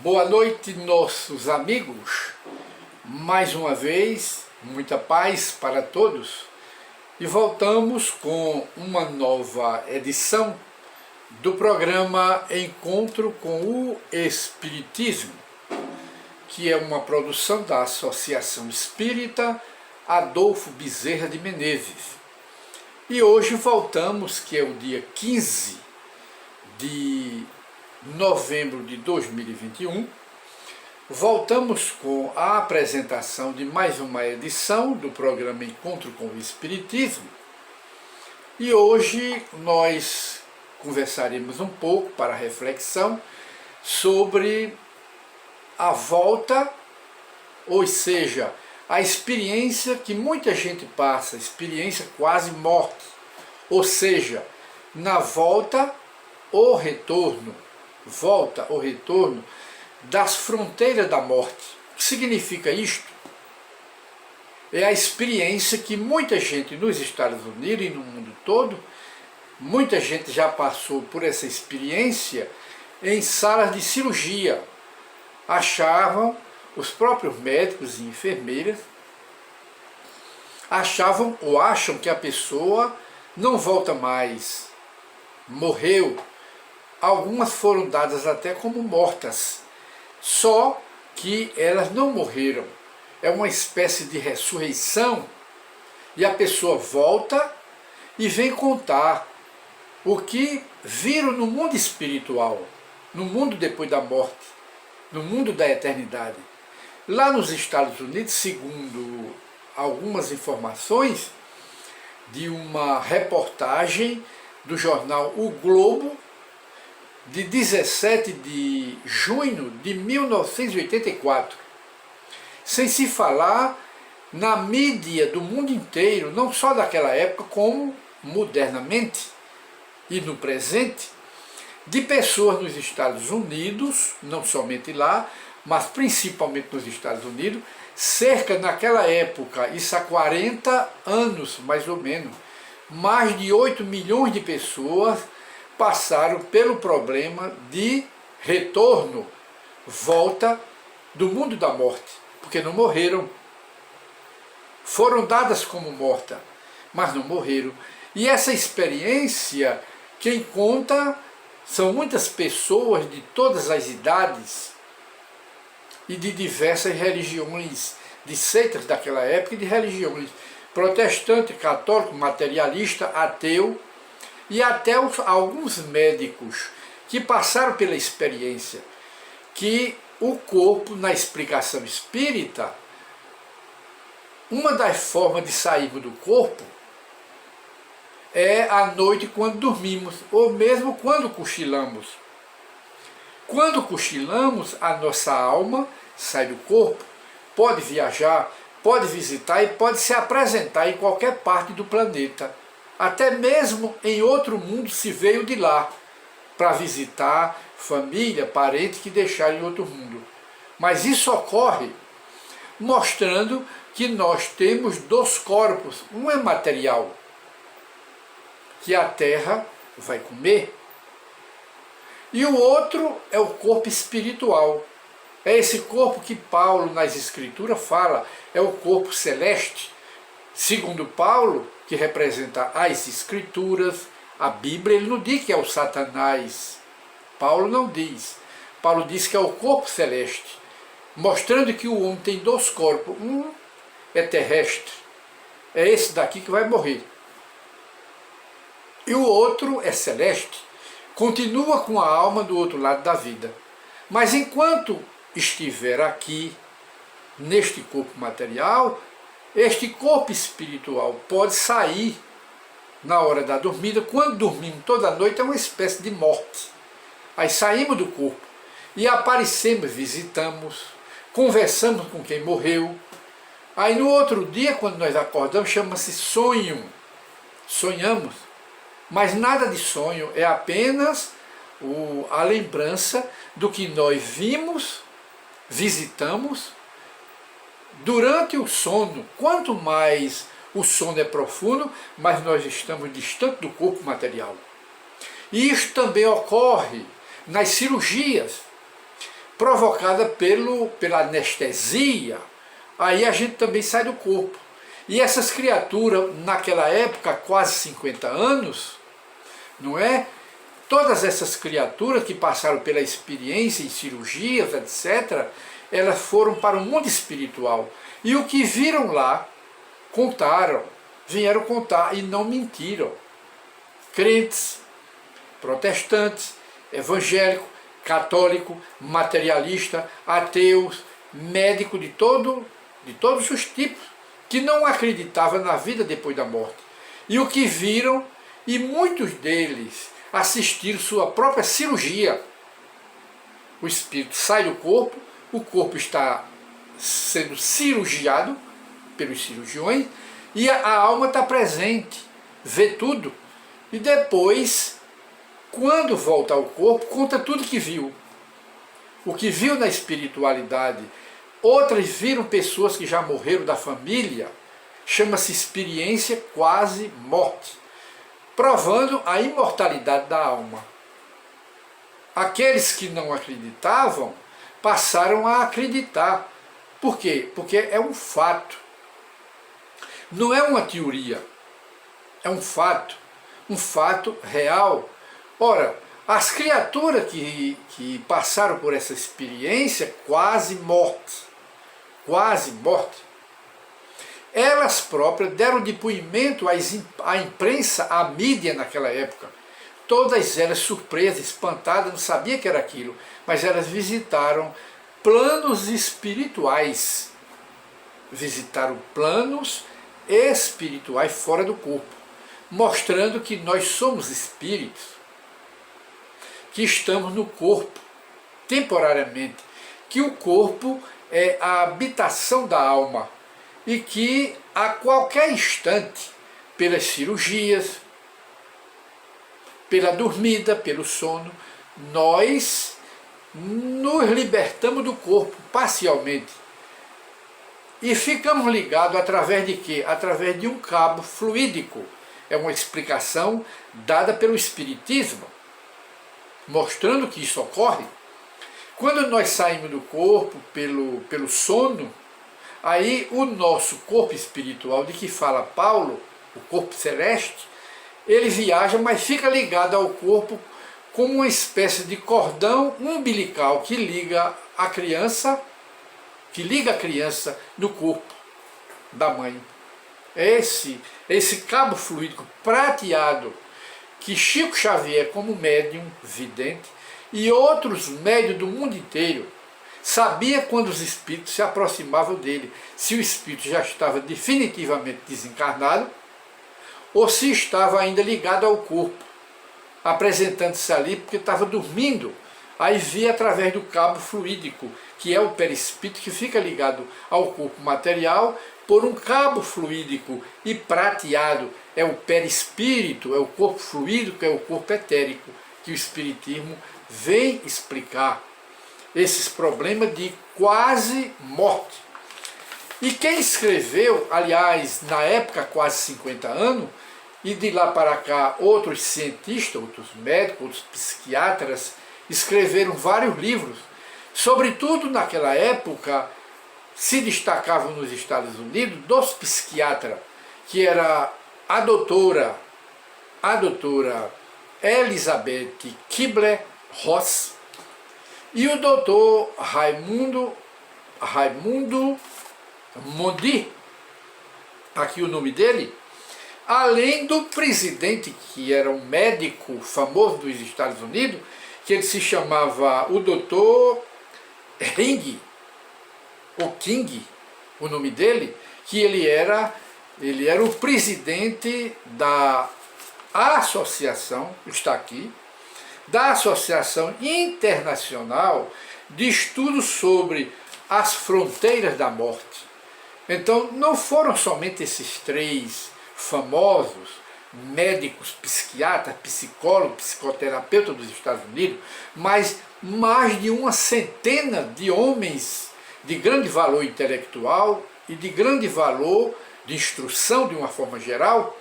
Boa noite, nossos amigos. Mais uma vez, muita paz para todos. E voltamos com uma nova edição do programa Encontro com o Espiritismo, que é uma produção da Associação Espírita Adolfo Bezerra de Menezes. E hoje voltamos, que é o dia 15 de novembro de 2021, voltamos com a apresentação de mais uma edição do programa Encontro com o Espiritismo. E hoje nós conversaremos um pouco para reflexão sobre a volta, ou seja, a experiência que muita gente passa, experiência quase morte, ou seja, na volta ou retorno das fronteiras da morte. O que significa isto? É a experiência que muita gente nos Estados Unidos e no mundo todo, muita gente já passou por essa experiência em salas de cirurgia. Achavam, os próprios médicos e enfermeiras, achavam ou acham que a pessoa não volta mais, morreu. Algumas foram dadas até como mortas, só que elas não morreram. É uma espécie de ressurreição e a pessoa volta e vem contar o que viram no mundo espiritual, no mundo depois da morte, no mundo da eternidade. Lá nos Estados Unidos, segundo algumas informações de uma reportagem do jornal O Globo, de 17 de junho de 1984, sem se falar na mídia do mundo inteiro, não só daquela época, como modernamente e no presente, de pessoas nos Estados Unidos, não somente lá, mas principalmente nos Estados Unidos, cerca naquela época, isso há 40 anos mais ou menos, mais de 8 milhões de pessoas passaram pelo problema de retorno, volta do mundo da morte, porque não morreram. Foram dadas como mortas, mas não morreram. E essa experiência, quem conta são muitas pessoas de todas as idades e de diversas religiões, de seitas daquela época e de religiões protestante, católico, materialista, ateu, e até alguns médicos que passaram pela experiência que o corpo, na explicação espírita, uma das formas de sairmos do corpo é à noite quando dormimos, ou mesmo quando cochilamos. Quando cochilamos, a nossa alma sai do corpo, pode viajar, pode visitar e pode se apresentar em qualquer parte do planeta. Até mesmo em outro mundo se veio de lá, para visitar família, parente que deixaram em outro mundo. Mas isso ocorre mostrando que nós temos dois corpos. Um é material, que a terra vai comer, e o outro é o corpo espiritual. É esse corpo que Paulo nas Escrituras fala, é o corpo celeste. Segundo Paulo, que representa as Escrituras, a Bíblia, ele não diz que é o Satanás. Paulo não diz. Paulo diz que é o corpo celeste, mostrando que o homem tem dois corpos. Um é terrestre, é esse daqui que vai morrer. E o outro é celeste, continua com a alma do outro lado da vida. Mas enquanto estiver aqui, neste corpo material, este corpo espiritual pode sair na hora da dormida. Quando dormimos toda noite é uma espécie de morte. Aí saímos do corpo e aparecemos, visitamos, conversamos com quem morreu. Aí no outro dia, quando nós acordamos, chama-se sonho. Sonhamos, mas nada de sonho, é apenas a lembrança do que nós vimos, visitamos, durante o sono. Quanto mais o sono é profundo, mais nós estamos distantes do corpo material. E isso também ocorre nas cirurgias. provocada pela anestesia, aí a gente também sai do corpo. E essas criaturas, naquela época, quase 50 anos, não é? Todas essas criaturas que passaram pela experiência em cirurgias, etc., elas foram para o mundo espiritual. E o que viram lá, contaram, vieram contar e não mentiram. Crentes, protestantes, evangélicos, católico, materialista, ateus, médico de todos os tipos, que não acreditavam na vida depois da morte. E o que viram, e muitos deles assistiram sua própria cirurgia. O espírito sai do corpo, o corpo está sendo cirurgiado pelos cirurgiões, e a alma está presente, vê tudo, e depois, quando volta ao corpo, conta tudo que viu. O que viu na espiritualidade. Outras viram pessoas que já morreram da família, chama-se experiência quase morte, provando a imortalidade da alma. Aqueles que não acreditavam passaram a acreditar. Por quê? Porque é um fato. Não é uma teoria, é um fato real. Ora, as criaturas que passaram por essa experiência quase morte, elas próprias deram depoimento à imprensa, à mídia naquela época. Todas elas surpresas, espantadas, não sabiam que era aquilo, mas elas visitaram planos espirituais. Visitaram planos espirituais fora do corpo, mostrando que nós somos espíritos, que estamos no corpo, temporariamente, que o corpo é a habitação da alma e que a qualquer instante, pelas cirurgias, pela dormida, pelo sono, nós nos libertamos do corpo parcialmente e ficamos ligados através de quê? Através de um cabo fluídico. É uma explicação dada pelo Espiritismo, mostrando que isso ocorre. Quando nós saímos do corpo pelo sono, aí o nosso corpo espiritual, de que fala Paulo, o corpo celeste, ele viaja, mas fica ligado ao corpo como uma espécie de cordão umbilical que liga a criança no corpo da mãe. Esse cabo fluídico prateado que Chico Xavier, como médium vidente, e outros médios do mundo inteiro, sabia quando os espíritos se aproximavam dele, se o espírito já estava definitivamente desencarnado, ou se estava ainda ligado ao corpo, apresentando-se ali porque estava dormindo. Aí via através do cabo fluídico, que é o perispírito, que fica ligado ao corpo material por um cabo fluídico e prateado. É o perispírito, é o corpo fluídico, é o corpo etérico, que o Espiritismo vem explicar esses problemas de quase morte. E quem escreveu, aliás, na época, quase 50 anos, e de lá para cá outros cientistas, outros médicos, outros psiquiatras, escreveram vários livros. Sobretudo naquela época, se destacavam nos Estados Unidos dois psiquiatras, que era a doutora Elizabeth Kubler-Ross e o doutor Raimundo Mondi, aqui o nome dele, além do presidente, que era um médico famoso dos Estados Unidos, que ele se chamava o doutor King, o nome dele, que ele era o presidente da associação, está aqui, da Associação Internacional de Estudos sobre as Fronteiras da Morte. Então, não foram somente esses três famosos médicos, psiquiatras, psicólogos, psicoterapeutas dos Estados Unidos, mas mais de uma centena de homens de grande valor intelectual e de grande valor de instrução, de uma forma geral,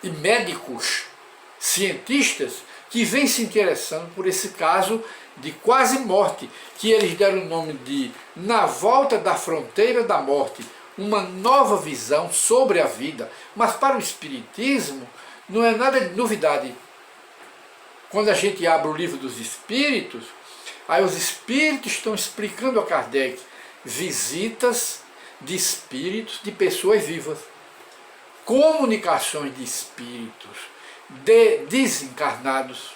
e médicos, cientistas, que vem se interessando por esse caso de quase morte, que eles deram o nome de Na Volta da Fronteira da Morte, uma nova visão sobre a vida. Mas para o Espiritismo não é nada de novidade. Quando a gente abre o Livro dos Espíritos, aí os Espíritos estão explicando a Kardec visitas de espíritos de pessoas vivas, comunicações de espíritos de desencarnados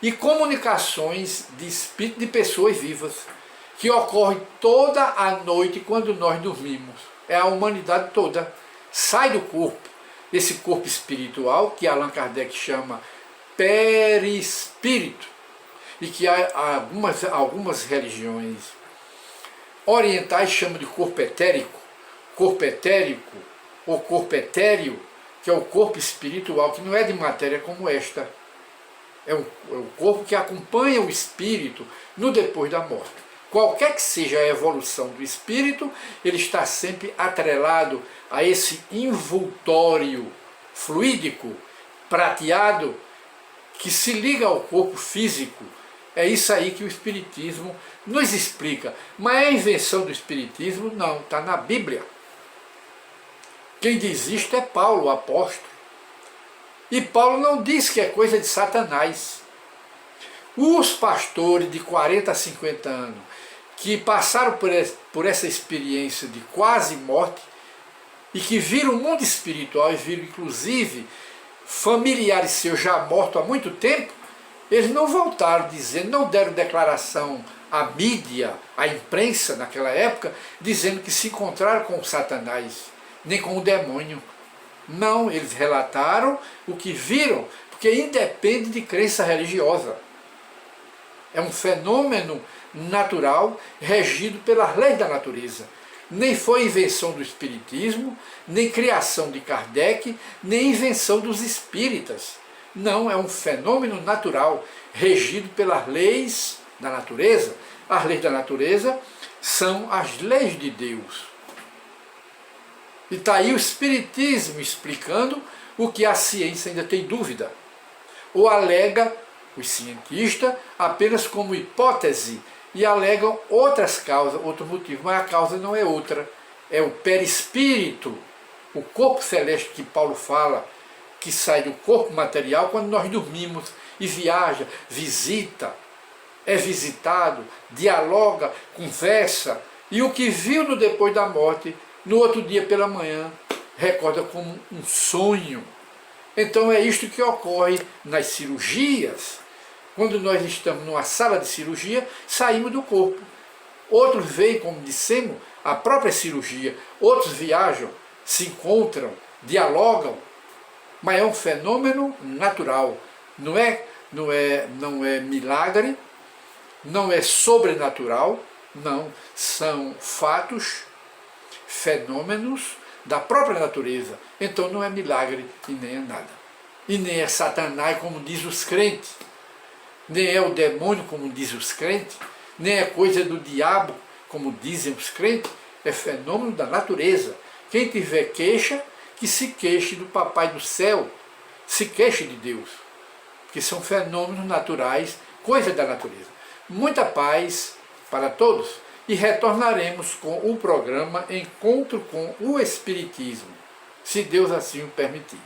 e comunicações de espíritos de pessoas vivas, que ocorrem toda a noite quando nós dormimos. É a humanidade toda. Sai do corpo, esse corpo espiritual, que Allan Kardec chama perispírito, e que algumas religiões orientais chamam de corpo etérico ou corpo etéreo, que é o corpo espiritual, que não é de matéria como esta. É o corpo que acompanha o espírito no depois da morte. Qualquer que seja a evolução do espírito, ele está sempre atrelado a esse envoltório fluídico, prateado, que se liga ao corpo físico. É isso aí que o Espiritismo nos explica. Mas a invenção do Espiritismo não, está na Bíblia. Quem diz isto é Paulo, o apóstolo. E Paulo não diz que é coisa de Satanás. Os pastores de 40 a 50 anos que passaram por essa experiência de quase morte e que viram o mundo espiritual e viram inclusive familiares seus já mortos há muito tempo, eles não voltaram dizendo, não deram declaração à mídia, à imprensa naquela época, dizendo que se encontraram com o Satanás, nem com o demônio. Não, eles relataram o que viram, porque independe de crença religiosa. É um fenômeno natural regido pelas leis da natureza. Nem foi invenção do Espiritismo, nem criação de Kardec, nem invenção dos espíritas. Não, é um fenômeno natural regido pelas leis da natureza. As leis da natureza são as leis de Deus. E está aí o Espiritismo explicando o que a ciência ainda tem dúvida. Ou alega os cientistas apenas como hipótese e alegam outras causas, outro motivo, mas a causa não é outra. É o perispírito, o corpo celeste que Paulo fala, que sai do corpo material quando nós dormimos e viaja, visita, é visitado, dialoga, conversa, e o que viu no depois da morte, no outro dia pela manhã, recorda como um sonho. Então é isto que ocorre nas cirurgias. Quando nós estamos numa sala de cirurgia, saímos do corpo. Outros veem, como dissemos, a própria cirurgia. Outros viajam, se encontram, dialogam. Mas é um fenômeno natural. Não é milagre, não é sobrenatural, não. São fatos, fenômenos da própria natureza. Então não é milagre e nem é nada. E nem é Satanás, como diz os crentes. Nem é o demônio, como dizem os crentes, nem é coisa do diabo, como dizem os crentes, é fenômeno da natureza. Quem tiver queixa, que se queixe do Papai do Céu, se queixe de Deus, porque são fenômenos naturais, coisa da natureza. Muita paz para todos e retornaremos com o programa Encontro com o Espiritismo, se Deus assim o permitir.